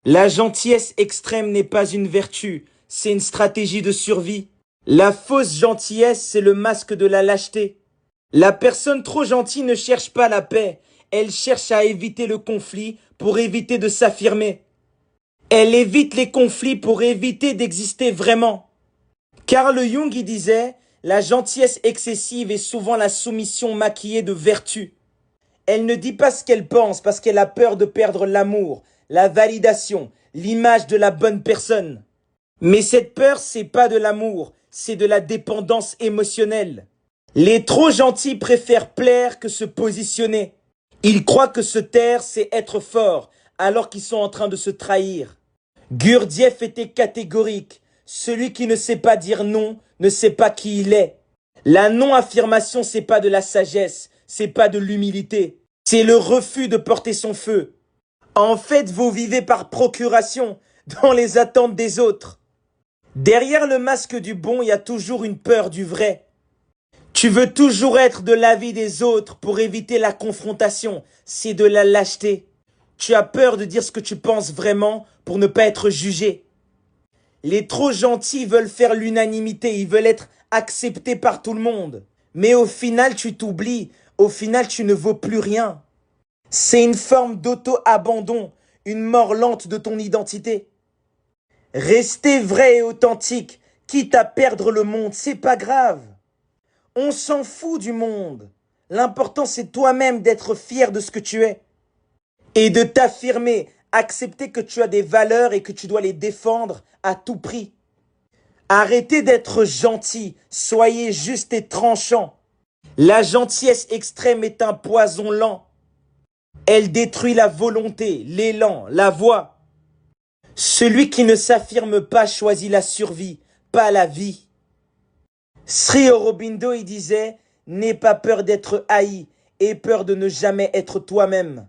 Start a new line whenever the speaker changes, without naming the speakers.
La gentillesse extrême n'est pas une vertu, c'est une stratégie de survie. La fausse gentillesse, c'est le masque de la lâcheté. La personne trop gentille ne cherche pas la paix, elle cherche à éviter le conflit pour éviter de s'affirmer. Elle évite les conflits pour éviter d'exister vraiment. Carl Jung y disait, la gentillesse excessive est souvent la soumission maquillée de vertu. Elle ne dit pas ce qu'elle pense parce qu'elle a peur de perdre l'amour, la validation, l'image de la bonne personne. Mais cette peur, c'est pas de l'amour, c'est de la dépendance émotionnelle. Les trop gentils préfèrent plaire que se positionner. Ils croient que se taire, c'est être fort, alors qu'ils sont en train de se trahir. Gurdjieff était catégorique. Celui qui ne sait pas dire non ne sait pas qui il est. La non-affirmation, c'est pas de la sagesse, c'est pas de l'humilité. C'est le refus de porter son feu. En fait, vous vivez par procuration, dans les attentes des autres. Derrière le masque du bon, il y a toujours une peur du vrai. Tu veux toujours être de l'avis des autres pour éviter la confrontation. C'est de la lâcheté. Tu as peur de dire ce que tu penses vraiment pour ne pas être jugé. Les trop gentils veulent faire l'unanimité, ils veulent être acceptés par tout le monde. Mais au final, tu t'oublies. Au final, tu ne vaux plus rien. C'est une forme d'auto-abandon, une mort lente de ton identité. Rester vrai et authentique, quitte à perdre le monde, c'est pas grave. On s'en fout du monde. L'important, c'est toi-même d'être fier de ce que tu es. Et de t'affirmer, accepter que tu as des valeurs et que tu dois les défendre à tout prix. Arrêtez d'être gentil, soyez juste et tranchant. La gentillesse extrême est un poison lent. Elle détruit la volonté, l'élan, la voix. Celui qui ne s'affirme pas choisit la survie, pas la vie. Sri Aurobindo y disait, n'aie pas peur d'être haï, aie peur de ne jamais être toi-même.